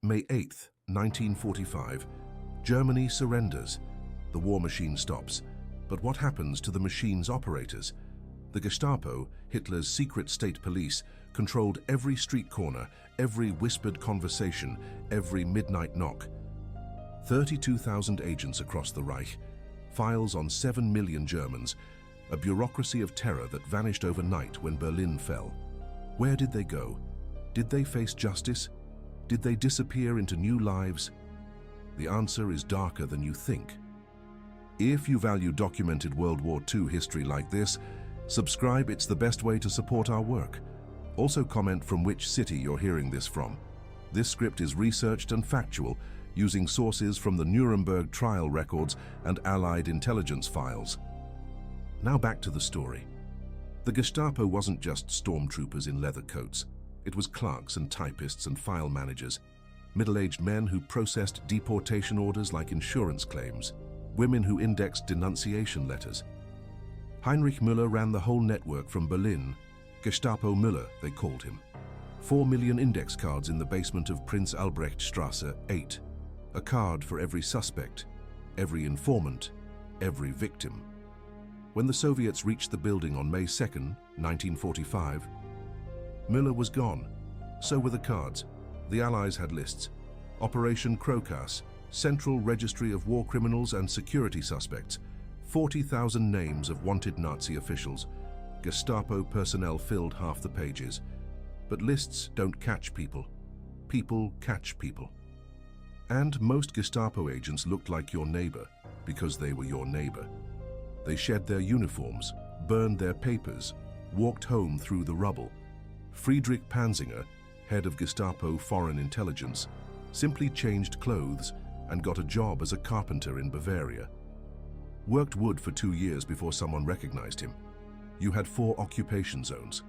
May 8, 1945. Germany surrenders. The war machine stops. But what happens to the machine's operators? The Gestapo, Hitler's secret state police, controlled every street corner, every whispered conversation, every midnight knock. 32,000 agents across the Reich, files on 7 million Germans, a bureaucracy of terror that vanished overnight when Berlin fell. Where did they go? Did they face justice? Did they disappear into new lives? The answer is darker than you think. If you value documented World War II history like this, subscribe. It's the best way to support our work. Also comment from which city you're hearing this from. This script is researched and factual, using sources from the Nuremberg trial records and Allied intelligence files. Now back to the story. The Gestapo wasn't just stormtroopers in leather coats. It was clerks and typists and file managers, middle-aged men who processed deportation orders like insurance claims, women who indexed denunciation letters. Heinrich Müller ran the whole network from Berlin. Gestapo Müller, they called him. 4 million index cards in the basement of Prinz Albrechtstrasse 8. A card for every suspect, every informant, every victim. When the Soviets reached the building on May 2, 1945, Müller was gone. So were the cards. The Allies had lists. Operation Crocus, Central Registry of War Criminals and Security Suspects. 40,000 names of wanted Nazi officials. Gestapo personnel filled half the pages. But lists don't catch people. People catch people. And most Gestapo agents looked like your neighbor because they were your neighbor. They shed their uniforms, burned their papers, walked home through the rubble. Friedrich Panzinger, head of Gestapo Foreign Intelligence, simply changed clothes and got a job as a carpenter in Bavaria. Worked wood for 2 years before someone recognized him. You had 4 occupation zones: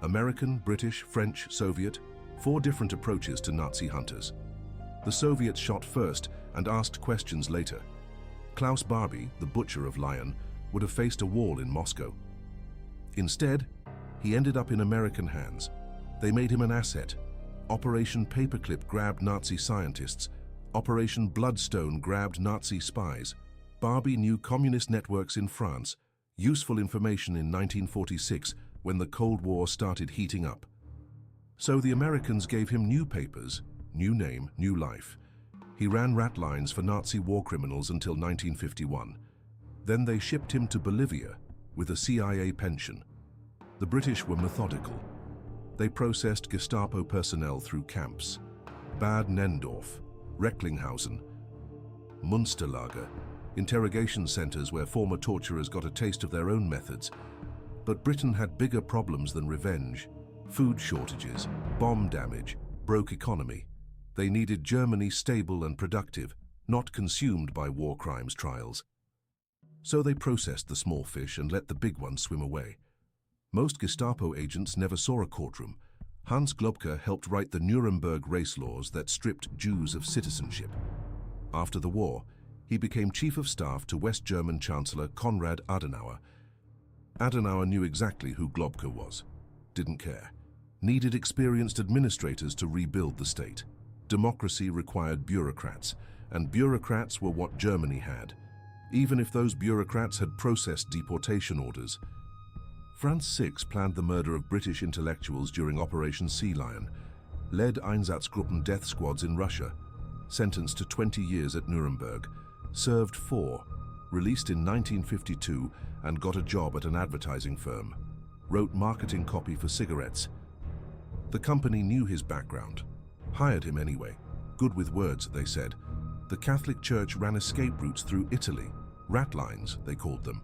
American, British, French, Soviet, 4 different approaches to Nazi hunters. The Soviets shot first and asked questions later. Klaus Barbie, the butcher of Lyon, would have faced a wall in Moscow. Instead, he ended up in American hands. They made him an asset. Operation Paperclip grabbed Nazi scientists. Operation Bloodstone grabbed Nazi spies. Barbie knew communist networks in France, useful information in 1946 when the Cold War started heating up. So the Americans gave him new papers, new name, new life. He ran ratlines for Nazi war criminals until 1951. Then they shipped him to Bolivia with a CIA pension. The British were methodical. They processed Gestapo personnel through camps: Bad Nendorf, Recklinghausen, Munsterlager, interrogation centers where former torturers got a taste of their own methods. But Britain had bigger problems than revenge: food shortages, bomb damage, broke economy. They needed Germany stable and productive, not consumed by war crimes trials. So they processed the small fish and let the big ones swim away. Most Gestapo agents never saw a courtroom. Hans Globke helped write the Nuremberg race laws that stripped Jews of citizenship. After the war, he became chief of staff to West German Chancellor Konrad Adenauer. Adenauer knew exactly who Globke was. Didn't care. Needed experienced administrators to rebuild the state. Democracy required bureaucrats, and bureaucrats were what Germany had, even if those bureaucrats had processed deportation orders. Franz Six planned the murder of British intellectuals during Operation Sea Lion, led Einsatzgruppen death squads in Russia, sentenced to 20 years at Nuremberg, served 4, released in 1952 and got a job at an advertising firm, wrote marketing copy for cigarettes. The company knew his background, hired him anyway. Good with words, they said. The Catholic Church ran escape routes through Italy, ratlines, they called them.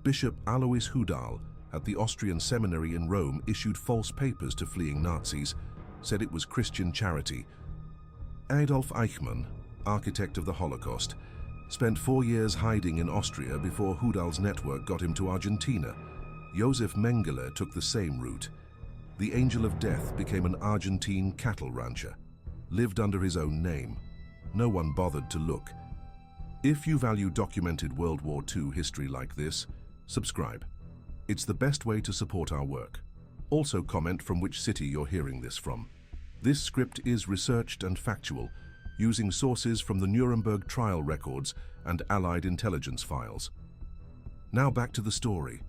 Bishop Alois Hudal at the Austrian seminary in Rome issued false papers to fleeing Nazis, said it was Christian charity. Adolf Eichmann, architect of the Holocaust, spent 4 years hiding in Austria before Hudal's network got him to Argentina. Josef Mengele took the same route. The Angel of Death became an Argentine cattle rancher, lived under his own name. No one bothered to look. If you value documented World War II history like this, subscribe. It's the best way to support our work. Also comment from which city you're hearing this from. This script is researched and factual, using sources from the Nuremberg trial records and Allied intelligence files. Now back to the story.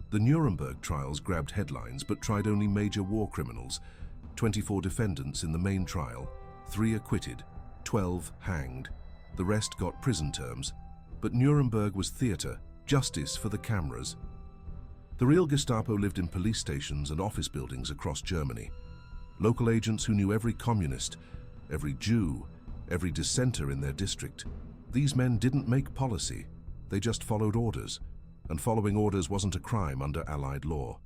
The Nuremberg trials grabbed headlines but tried only major war criminals. 24 defendants in the main trial, 3 acquitted, 12 hanged. The rest got prison terms. But Nuremberg was theater, justice for the cameras. The real Gestapo lived in police stations and office buildings across Germany. Local agents who knew every communist, every Jew, every dissenter in their district. These men didn't make policy, they just followed orders, and following orders wasn't a crime under Allied law.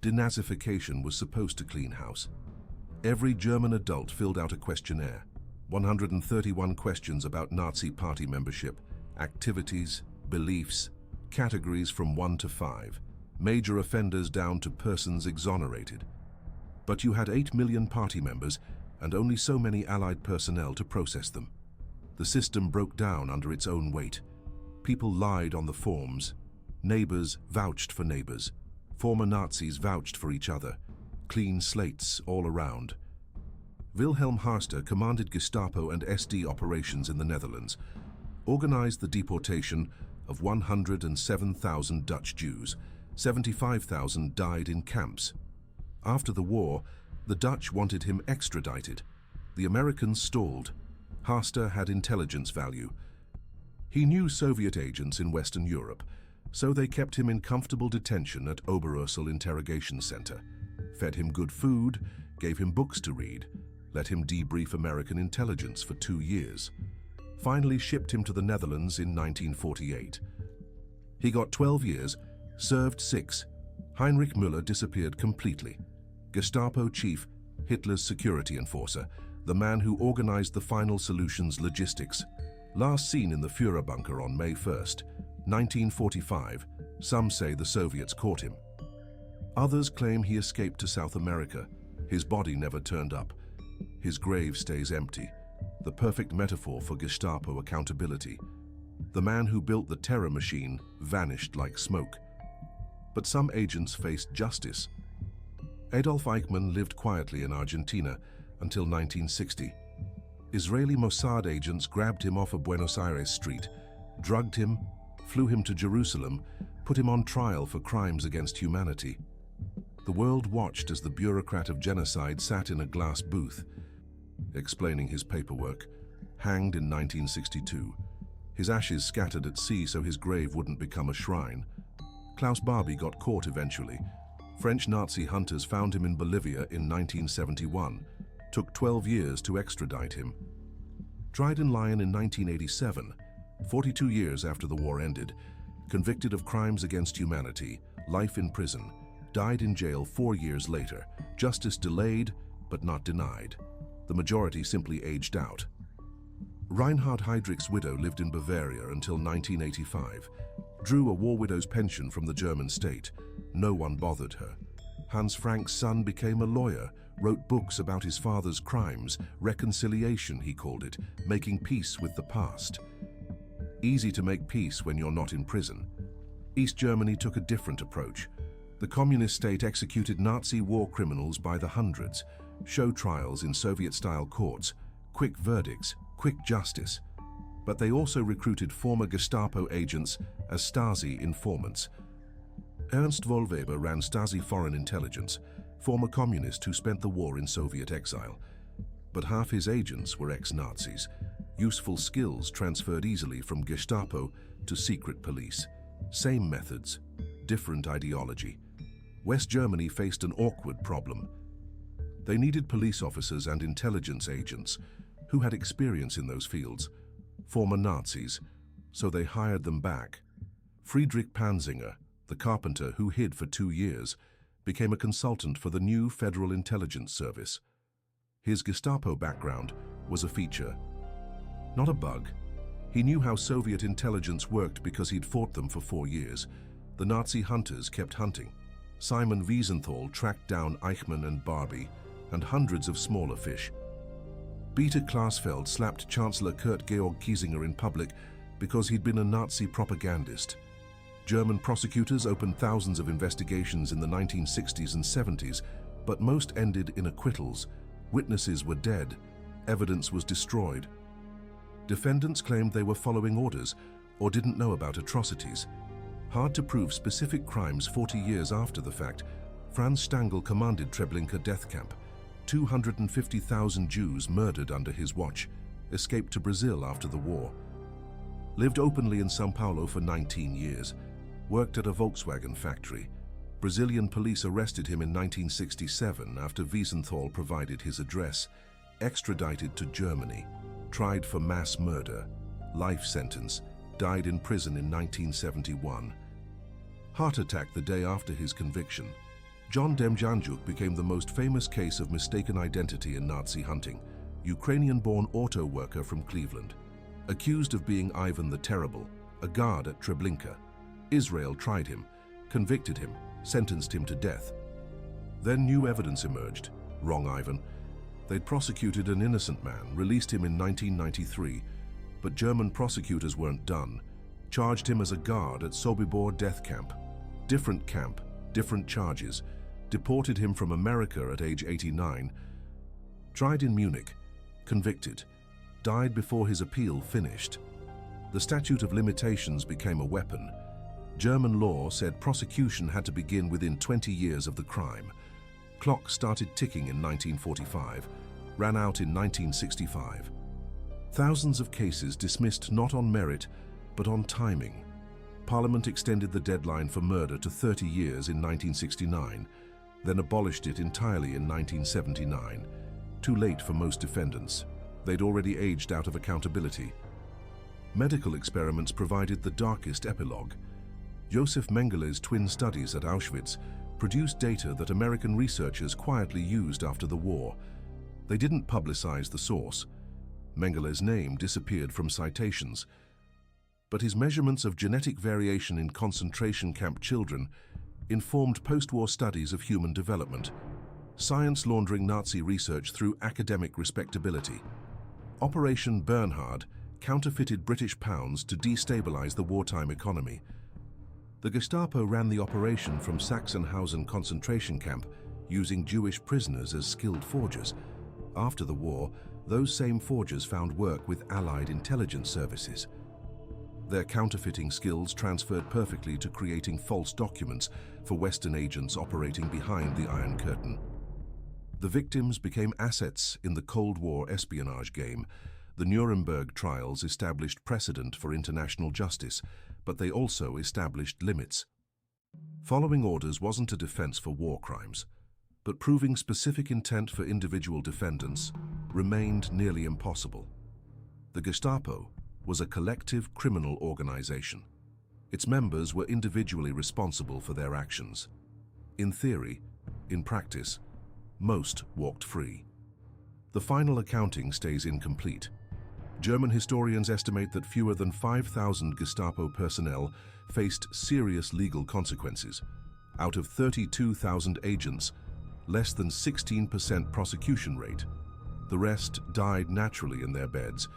Denazification was supposed to clean house. Every German adult filled out a questionnaire, 131 questions about Nazi party membership, activities, beliefs, categories from 1 to 5, major offenders down to persons exonerated. But you had 8 million party members and only so many Allied personnel to process them. The system broke down under its own weight. People lied on the forms. Neighbors vouched for neighbors. Former Nazis vouched for each other. Clean slates all around. Wilhelm Harster commanded Gestapo and SD operations in the Netherlands, organized the deportation of 107,000 Dutch Jews. 75,000 died in camps. After the war, the Dutch wanted him extradited. The Americans stalled. Harster had intelligence value. He knew Soviet agents in Western Europe, so they kept him in comfortable detention at Oberursel Interrogation Center, fed him good food, gave him books to read, let him debrief American intelligence for 2 years. Finally shipped him to the Netherlands in 1948. He got 12 years, served 6. Heinrich Müller disappeared completely. Gestapo chief, Hitler's security enforcer, the man who organized the Final Solutions logistics. Last seen in the Führer bunker on May 1st, 1945, some say the Soviets caught him. Others claim he escaped to South America. His body never turned up. His grave stays empty, the perfect metaphor for Gestapo accountability. The man who built the terror machine vanished like smoke. But some agents faced justice. Adolf Eichmann lived quietly in Argentina until 1960. Israeli Mossad agents grabbed him off a Buenos Aires street, drugged him, flew him to Jerusalem, put him on trial for crimes against humanity. The world watched as the bureaucrat of genocide sat in a glass booth, explaining his paperwork, hanged in 1962. His ashes scattered at sea so his grave wouldn't become a shrine. Klaus Barbie got caught eventually. French Nazi hunters found him in Bolivia in 1971. Took 12 years to extradite him. Tried in Lyon in 1987, 42 years after the war ended. Convicted of crimes against humanity, life in prison. Died in jail 4 years later. Justice delayed, but not denied. The majority simply aged out. Reinhard Heydrich's widow lived in Bavaria until 1985. Drew a war widow's pension from the German state. No one bothered her. Hans Frank's son became a lawyer, wrote books about his father's crimes, reconciliation he called it, making peace with the past. Easy to make peace when you're not in prison. East Germany took a different approach. The communist state executed Nazi war criminals by the hundreds, show trials in Soviet-style courts, quick verdicts, quick justice. But they also recruited former Gestapo agents as Stasi informants. Ernst Wohlweber ran Stasi Foreign Intelligence, former communist who spent the war in Soviet exile. But half his agents were ex-Nazis. Useful skills transferred easily from Gestapo to secret police. Same methods, different ideology. West Germany faced an awkward problem. They needed police officers and intelligence agents who had experience in those fields, former Nazis, so they hired them back. Friedrich Panzinger, the carpenter who hid for 2 years, became a consultant for the new Federal Intelligence Service. His Gestapo background was a feature, not a bug. He knew how Soviet intelligence worked because he'd fought them for 4 years. The Nazi hunters kept hunting. Simon Wiesenthal tracked down Eichmann and Barbie, and hundreds of smaller fish. Peter Klarsfeld slapped Chancellor Kurt Georg Kiesinger in public because he'd been a Nazi propagandist. German prosecutors opened thousands of investigations in the 1960s and 70s, but most ended in acquittals. Witnesses were dead. Evidence was destroyed. Defendants claimed they were following orders or didn't know about atrocities. Hard to prove specific crimes 40 years after the fact, Franz Stangl commanded Treblinka death camp. 250,000 Jews murdered under his watch, escaped to Brazil after the war. Lived openly in São Paulo for 19 years, worked at a Volkswagen factory. Brazilian police arrested him in 1967 after Wiesenthal provided his address. Extradited to Germany, tried for mass murder, life sentence, died in prison in 1971. Heart attack the day after his conviction. John Demjanjuk became the most famous case of mistaken identity in Nazi hunting. Ukrainian-born auto worker from Cleveland. Accused of being Ivan the Terrible, a guard at Treblinka. Israel tried him, convicted him, sentenced him to death. Then new evidence emerged. Wrong Ivan. They'd prosecuted an innocent man, released him in 1993, but German prosecutors weren't done. Charged him as a guard at Sobibor death camp. Different camp, different charges. Deported him from America at age 89. Tried in Munich, convicted. Died before his appeal finished. The statute of limitations became a weapon. German law said prosecution had to begin within 20 years of the crime. Clock started ticking in 1945, ran out in 1965. Thousands of cases dismissed not on merit, but on timing. Parliament extended the deadline for murder to 30 years in 1969, then abolished it entirely in 1979. Too late for most defendants. They'd already aged out of accountability. Medical experiments provided the darkest epilogue. Josef Mengelé's twin studies at Auschwitz produced data that American researchers quietly used after the war. They didn't publicize the source. Mengelé's name disappeared from citations. But his measurements of genetic variation in concentration camp children informed post-war studies of human development. Science laundering Nazi research through academic respectability. Operation Bernhard counterfeited British pounds to destabilize the wartime economy. The Gestapo ran the operation from Sachsenhausen concentration camp using Jewish prisoners as skilled forgers. After the war, those same forgers found work with Allied intelligence services. Their counterfeiting skills transferred perfectly to creating false documents for Western agents operating behind the Iron Curtain. The victims became assets in the Cold War espionage game. The Nuremberg trials established precedent for international justice, but they also established limits. Following orders wasn't a defense for war crimes, but proving specific intent for individual defendants remained nearly impossible. The Gestapo was a collective criminal organization. Its members were individually responsible for their actions. In theory, in practice, most walked free. The final accounting stays incomplete. German historians estimate that fewer than 5,000 Gestapo personnel faced serious legal consequences. Out of 32,000 agents, less than 16% prosecution rate. The rest died naturally in their beds,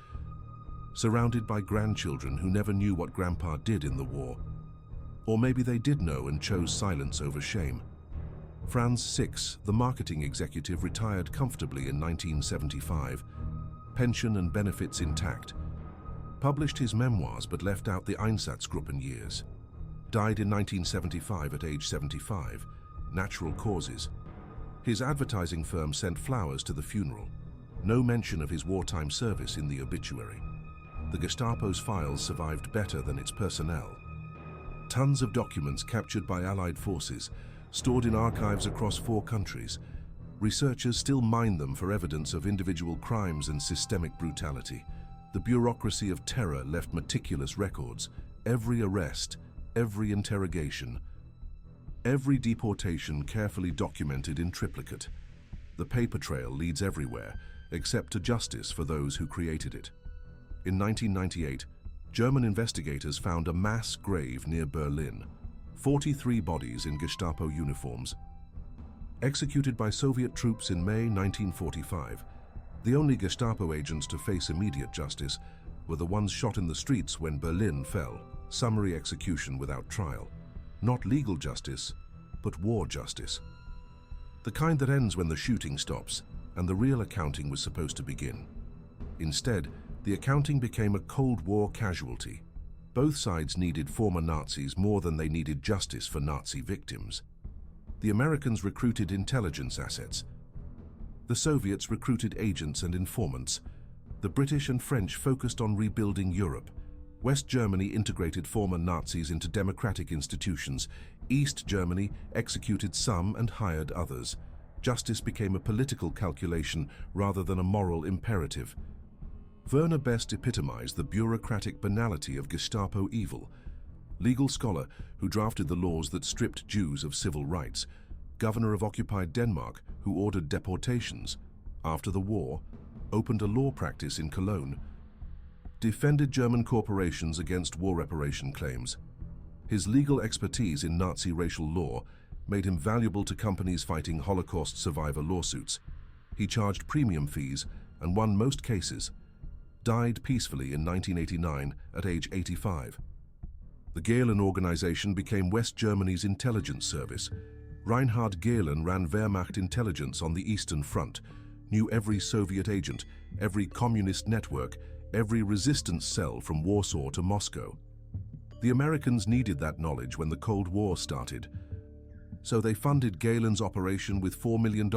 surrounded by grandchildren who never knew what Grandpa did in the war. Or maybe they did know and chose silence over shame. Franz Six, the marketing executive, retired comfortably in 1975, pension and benefits intact. Published his memoirs but left out the Einsatzgruppen years. Died in 1975 at age 75, natural causes. His advertising firm sent flowers to the funeral. No mention of his wartime service in the obituary. The Gestapo's files survived better than its personnel. Tons of documents captured by Allied forces, stored in archives across 4 countries. Researchers still mine them for evidence of individual crimes and systemic brutality. The bureaucracy of terror left meticulous records. Every arrest, every interrogation, every deportation carefully documented in triplicate. The paper trail leads everywhere, except to justice for those who created it. In 1998, German investigators found a mass grave near Berlin. 43 bodies in Gestapo uniforms. Executed by Soviet troops in May 1945, the only Gestapo agents to face immediate justice were the ones shot in the streets when Berlin fell. Summary execution without trial. Not legal justice, but war justice. The kind that ends when the shooting stops and the real accounting was supposed to begin. Instead, the accounting became a Cold War casualty. Both sides needed former Nazis more than they needed justice for Nazi victims. The Americans recruited intelligence assets. The Soviets recruited agents and informants. The British and French focused on rebuilding Europe. West Germany integrated former Nazis into democratic institutions. East Germany executed some and hired others. Justice became a political calculation rather than a moral imperative. Werner Best epitomized the bureaucratic banality of Gestapo evil. Legal scholar who drafted the laws that stripped Jews of civil rights. Governor of occupied Denmark who ordered deportations. After the war, opened a law practice in Cologne. Defended German corporations against war reparation claims. His legal expertise in Nazi racial law made him valuable to companies fighting Holocaust survivor lawsuits. He charged premium fees and won most cases. Died peacefully in 1989 at age 85. The Gehlen organization became West Germany's intelligence service. Reinhard Gehlen ran Wehrmacht intelligence on the Eastern Front, knew every Soviet agent, every communist network, every resistance cell from Warsaw to Moscow. The Americans needed that knowledge when the Cold War started. So they funded Gehlen's operation with $4 million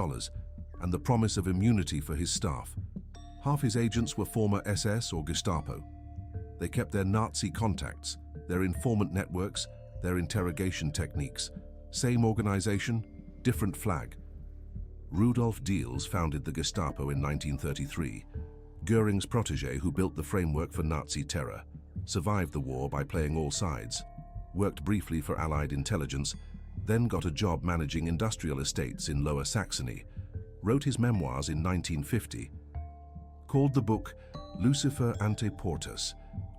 and the promise of immunity for his staff. Half his agents were former SS or Gestapo. They kept their Nazi contacts, their informant networks, their interrogation techniques. Same organization, different flag. Rudolf Diels founded the Gestapo in 1933. Goering's protege who built the framework for Nazi terror. Survived the war by playing all sides. Worked briefly for Allied intelligence, then got a job managing industrial estates in Lower Saxony. Wrote his memoirs in 1950. Called the book Lucifer ante portas,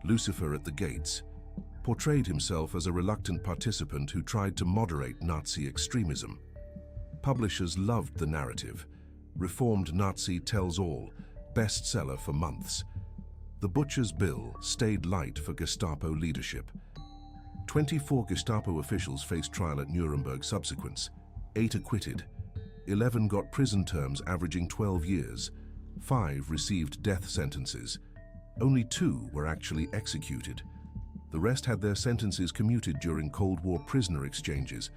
Lucifer at the gates. Portrayed himself as a reluctant participant who tried to moderate Nazi extremism. Publishers loved the narrative. Reformed Nazi tells all, bestseller for months. The butcher's bill stayed light for Gestapo leadership. 24 Gestapo officials faced trial at Nuremberg subsequents. 8 acquitted. 11 got prison terms averaging 12 years. 5 received death sentences. Only 2 were actually executed. The rest had their sentences commuted during Cold War prisoner exchanges.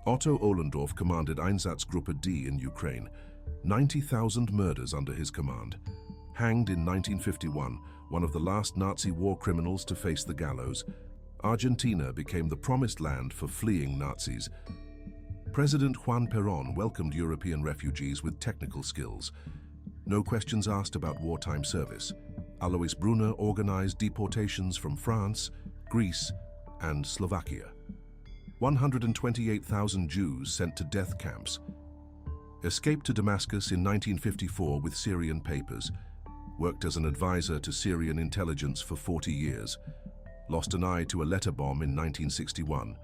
Otto Ohlendorf commanded Einsatzgruppe D in Ukraine. 90,000 murders under his command. Hanged in 1951, one of the last Nazi war criminals to face the gallows. Argentina became the promised land for fleeing Nazis. President Juan Perón welcomed European refugees with technical skills. No questions asked about wartime service. Alois Brunner organized deportations from France, Greece, and Slovakia. 128,000 Jews sent to death camps. Escaped to Damascus in 1954 with Syrian papers. Worked as an advisor to Syrian intelligence for 40 years. Lost an eye to a letter bomb in 1961.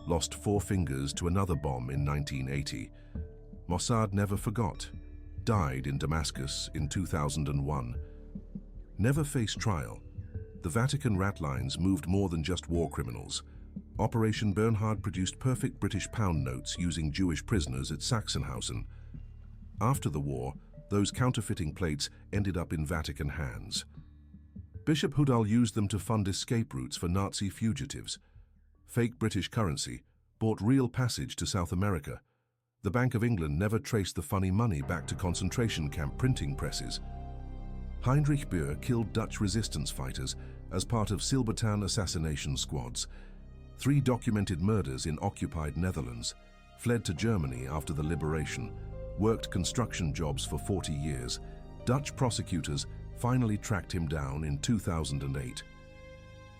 Lost 4 fingers to another bomb in 1980. Mossad never forgot. Died in Damascus in 2001. Never faced trial. The Vatican ratlines moved more than just war criminals. Operation Bernhard produced perfect British pound notes using Jewish prisoners at Sachsenhausen. After the war, those counterfeiting plates ended up in Vatican hands. Bishop Hudal used them to fund escape routes for Nazi fugitives. Fake British currency bought real passage to South America. The Bank of England never traced the funny money back to concentration camp printing presses. Heinrich Böhr killed Dutch resistance fighters as part of Silbertan assassination squads. 3 documented murders in occupied Netherlands. Fled to Germany after the liberation. Worked construction jobs for 40 years. Dutch prosecutors finally tracked him down in 2008.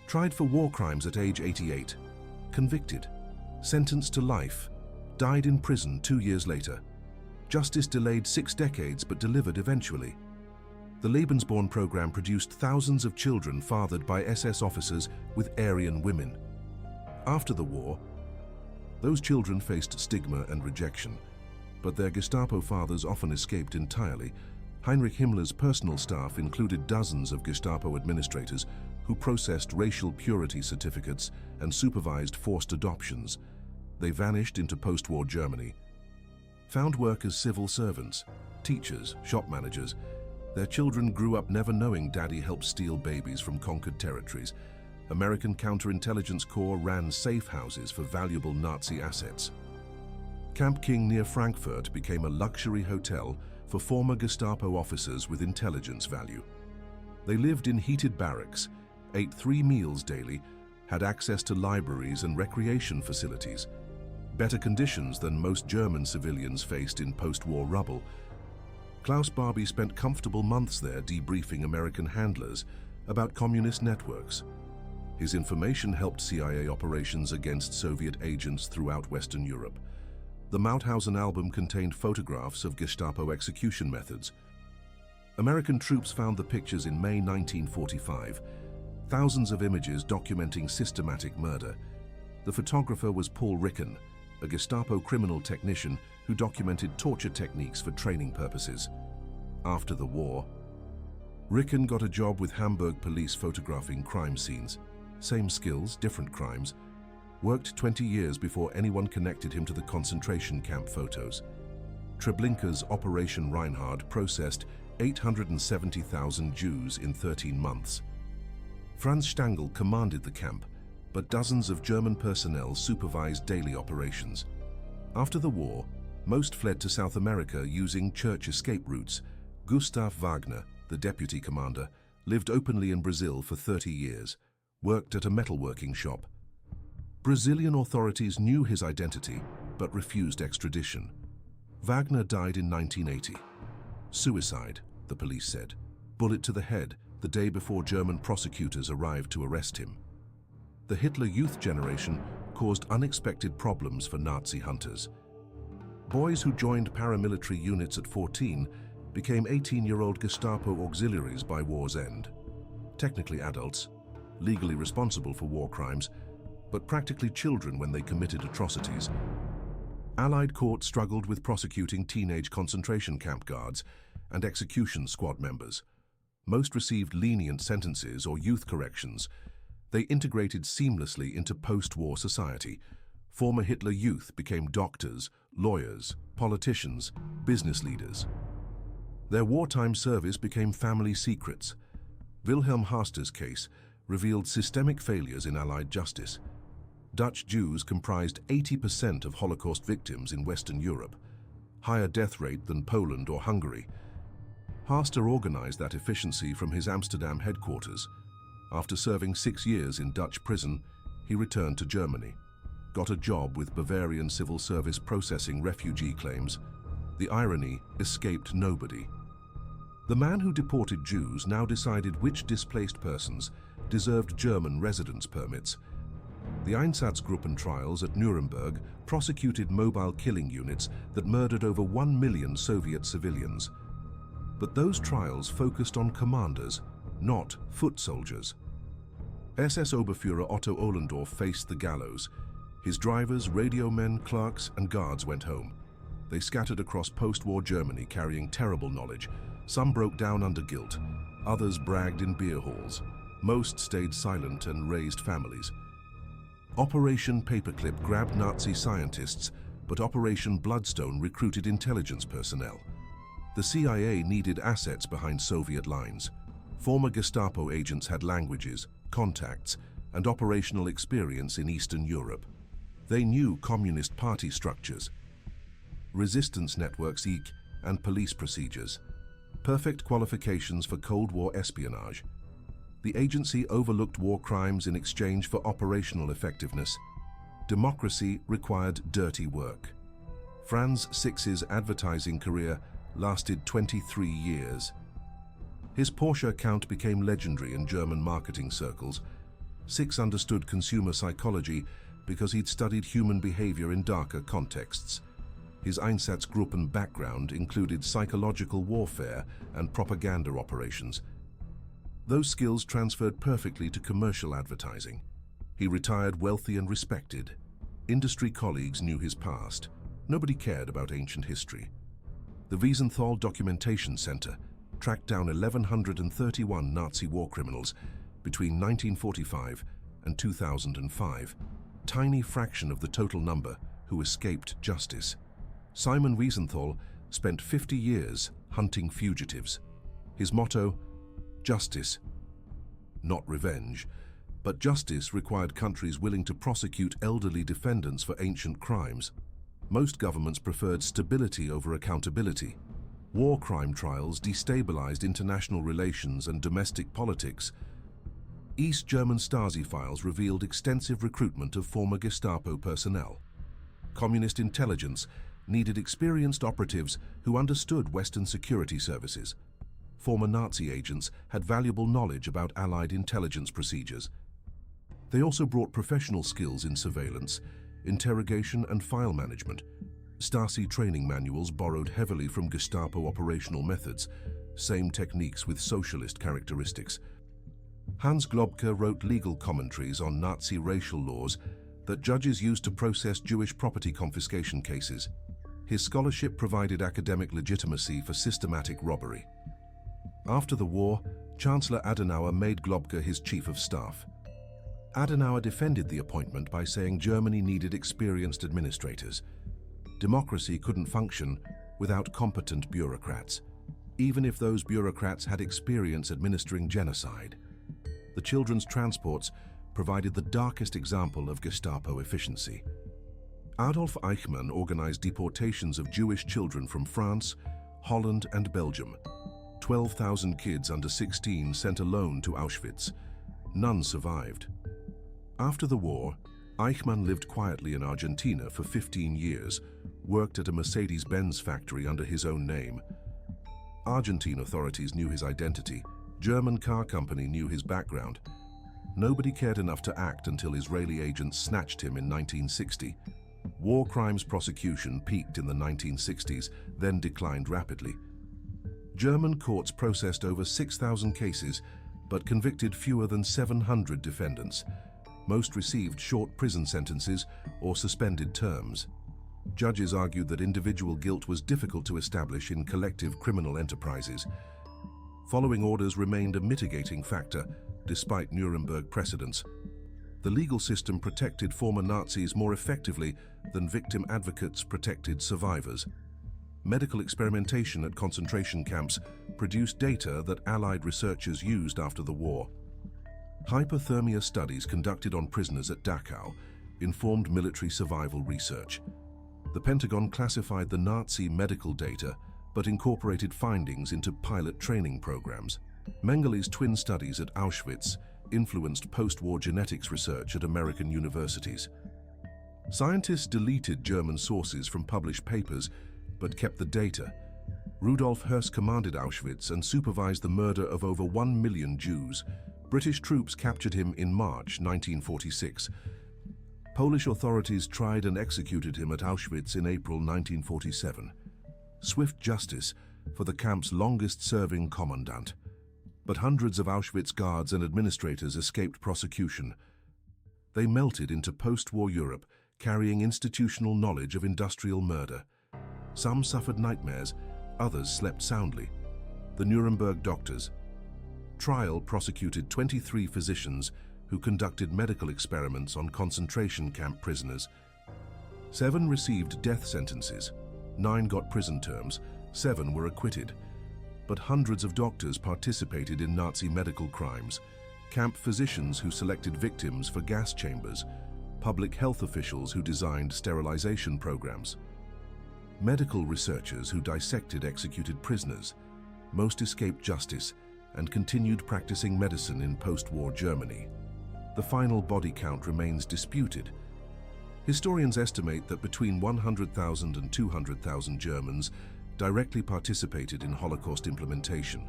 Tried for war crimes at age 88. Convicted. Sentenced to life. Died in prison 2 years later. Justice delayed 6 decades but delivered eventually. The Lebensborn program produced thousands of children fathered by SS officers with Aryan women. After the war, those children faced stigma and rejection, but their Gestapo fathers often escaped entirely. Heinrich Himmler's personal staff included dozens of Gestapo administrators who processed racial purity certificates and supervised forced adoptions. They vanished into post-war Germany. Found work as civil servants, teachers, shop managers. Their children grew up never knowing Daddy helped steal babies from conquered territories. American counterintelligence corps ran safe houses for valuable Nazi assets. Camp King near Frankfurt became a luxury hotel for former Gestapo officers with intelligence value. They lived in heated barracks, ate 3 meals daily, had access to libraries and recreation facilities, better conditions than most German civilians faced in post-war rubble. Klaus Barbie spent comfortable months there debriefing American handlers about communist networks. His information helped CIA operations against Soviet agents throughout Western Europe. The Mauthausen album contained photographs of Gestapo execution methods. American troops found the pictures in May 1945, thousands of images documenting systematic murder. The photographer was Paul Ricken, a Gestapo criminal technician who documented torture techniques for training purposes. After the war, Ricken got a job with Hamburg police photographing crime scenes. Same skills, different crimes. Worked 20 years before anyone connected him to the concentration camp photos. Treblinka's Operation Reinhard processed 870,000 Jews in 13 months. Franz Stangl commanded the camp, but dozens of German personnel supervised daily operations. After the war, most fled to South America using church escape routes. Gustav Wagner, the deputy commander, lived openly in Brazil for 30 years, worked at a metalworking shop. Brazilian authorities knew his identity, but refused extradition. Wagner died in 1980. Suicide, the police said. Bullet to the head the day before German prosecutors arrived to arrest him. The Hitler Youth generation caused unexpected problems for Nazi hunters. Boys who joined paramilitary units at 14 became 18-year-old Gestapo auxiliaries by war's end. Technically adults, legally responsible for war crimes, but practically children when they committed atrocities. Allied courts struggled with prosecuting teenage concentration camp guards and execution squad members. Most received lenient sentences or youth corrections. They integrated seamlessly into post-war society. Former Hitler Youth became doctors, lawyers, politicians, business leaders. Their wartime service became family secrets. Wilhelm Haaster's case revealed systemic failures in Allied justice. Dutch Jews comprised 80% of Holocaust victims in Western Europe, higher death rate than Poland or Hungary. Haaster organized that efficiency from his Amsterdam headquarters. After serving 6 years in Dutch prison, he returned to Germany, got a job with Bavarian Civil Service processing refugee claims. The irony escaped nobody. The man who deported Jews now decided which displaced persons deserved German residence permits. The Einsatzgruppen trials at Nuremberg prosecuted mobile killing units that murdered over 1 million Soviet civilians. But those trials focused on commanders, not foot soldiers. SS Oberfuhrer Otto Ohlendorf faced the gallows. His drivers, radio men, clerks, and guards went home. They scattered across post-war Germany carrying terrible knowledge. Some broke down under guilt, others bragged in beer halls. Most stayed silent and raised families. Operation Paperclip grabbed Nazi scientists, but Operation Bloodstone recruited intelligence personnel. The CIA needed assets behind Soviet lines. Former Gestapo agents had languages, contacts, and operational experience in Eastern Europe. They knew Communist Party structures, resistance networks, and police procedures. Perfect qualifications for Cold War espionage. The agency overlooked war crimes in exchange for operational effectiveness. Democracy required dirty work. Franz Six's advertising career lasted 23 years. His Porsche account became legendary in German marketing circles. Six understood consumer psychology because he'd studied human behavior in darker contexts. His Einsatzgruppen background included psychological warfare and propaganda operations. Those skills transferred perfectly to commercial advertising. He retired wealthy and respected. Industry colleagues knew his past. Nobody cared about ancient history. The Wiesenthal Documentation Center tracked down 1,131 Nazi war criminals between 1945 and 2005, tiny fraction of the total number who escaped justice. Simon Wiesenthal spent 50 years hunting fugitives. His motto, justice, not revenge, but justice required countries willing to prosecute elderly defendants for ancient crimes. Most governments preferred stability over accountability. War crime trials destabilized international relations and domestic politics. East German Stasi files revealed extensive recruitment of former Gestapo personnel. Communist intelligence needed experienced operatives who understood Western security services. Former Nazi agents had valuable knowledge about Allied intelligence procedures. They also brought professional skills in surveillance, interrogation and file management. Stasi training manuals borrowed heavily from Gestapo operational methods, same techniques with socialist characteristics. Hans Globke wrote legal commentaries on Nazi racial laws that judges used to process Jewish property confiscation cases. His scholarship provided academic legitimacy for systematic robbery. After the war, Chancellor Adenauer made Globke his chief of staff. Adenauer defended the appointment by saying Germany needed experienced administrators. Democracy couldn't function without competent bureaucrats, even if those bureaucrats had experience administering genocide. The children's transports provided the darkest example of Gestapo efficiency. Adolf Eichmann organized deportations of Jewish children from France, Holland and Belgium. 12,000 kids under 16 sent alone to Auschwitz. None survived. After the war, Eichmann lived quietly in Argentina for 15 years, worked at a Mercedes-Benz factory under his own name. Argentine authorities knew his identity. German car company knew his background. Nobody cared enough to act until Israeli agents snatched him in 1960. War crimes prosecution peaked in the 1960s, then declined rapidly. German courts processed over 6,000 cases, but convicted fewer than 700 defendants. Most received short prison sentences or suspended terms. Judges argued that individual guilt was difficult to establish in collective criminal enterprises. Following orders remained a mitigating factor, despite Nuremberg precedents. The legal system protected former Nazis more effectively than victim advocates protected survivors. Medical experimentation at concentration camps produced data that Allied researchers used after the war. Hypothermia studies conducted on prisoners at Dachau informed military survival research. The Pentagon classified the Nazi medical data but incorporated findings into pilot training programs. Mengelé's twin studies at Auschwitz influenced post-war genetics research at American universities. Scientists deleted German sources from published papers but kept the data. Rudolf Höss commanded Auschwitz and supervised the murder of over 1 million Jews. British troops captured him in March 1946. Polish authorities tried and executed him at Auschwitz in April 1947. Swift justice for the camp's longest-serving commandant. But hundreds of Auschwitz guards and administrators escaped prosecution. They melted into post-war Europe, carrying institutional knowledge of industrial murder. Some suffered nightmares, others slept soundly. The Nuremberg doctors. Trial prosecuted 23 physicians who conducted medical experiments on concentration camp prisoners. 7 received death sentences, 9 got prison terms, 7 were acquitted. But hundreds of doctors participated in Nazi medical crimes, camp physicians who selected victims for gas chambers, public health officials who designed sterilization programs, medical researchers who dissected executed prisoners. Most escaped justice and continued practicing medicine in post-war Germany. The final body count remains disputed. Historians estimate that between 100,000 and 200,000 Germans directly participated in Holocaust implementation.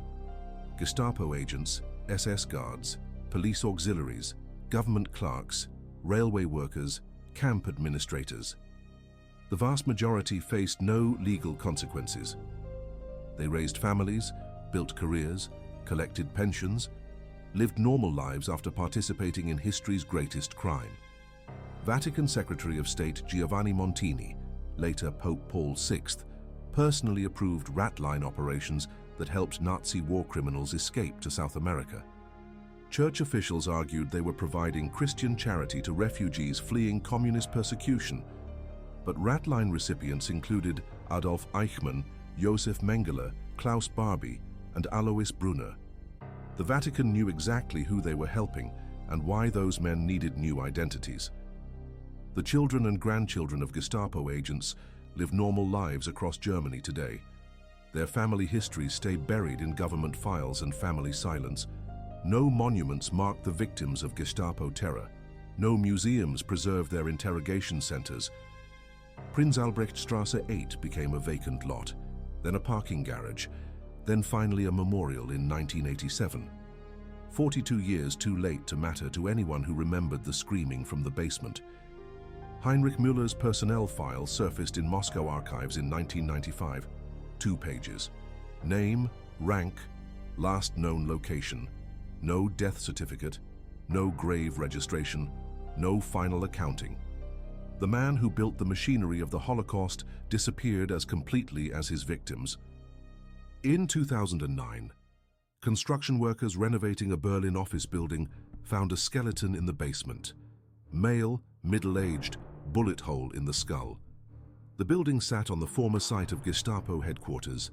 Gestapo agents, SS guards, police auxiliaries, government clerks, railway workers, camp administrators. The vast majority faced no legal consequences. They raised families, built careers, collected pensions, lived normal lives after participating in history's greatest crime. Vatican Secretary of State Giovanni Montini, later Pope Paul VI, personally approved ratline operations that helped Nazi war criminals escape to South America. Church officials argued they were providing Christian charity to refugees fleeing communist persecution, but ratline recipients included Adolf Eichmann, Josef Mengele, Klaus Barbie, and Alois Brunner. The Vatican knew exactly who they were helping and why those men needed new identities. The children and grandchildren of Gestapo agents live normal lives across Germany today. Their family histories stay buried in government files and family silence. No monuments mark the victims of Gestapo terror. No museums preserve their interrogation centers. Prinz Albrechtstrasse 8 became a vacant lot, then a parking garage, then finally a memorial in 1987. 42 years too late to matter to anyone who remembered the screaming from the basement. Heinrich Müller's personnel file surfaced in Moscow archives in 1995. 2 pages. Name, rank, last known location. No death certificate, no grave registration, no final accounting. The man who built the machinery of the Holocaust disappeared as completely as his victims. In 2009, construction workers renovating a Berlin office building found a skeleton in the basement. Male, middle-aged, bullet hole in the skull. The building sat on the former site of Gestapo headquarters.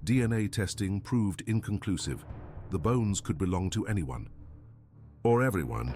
DNA testing proved inconclusive. The bones could belong to anyone. Or everyone.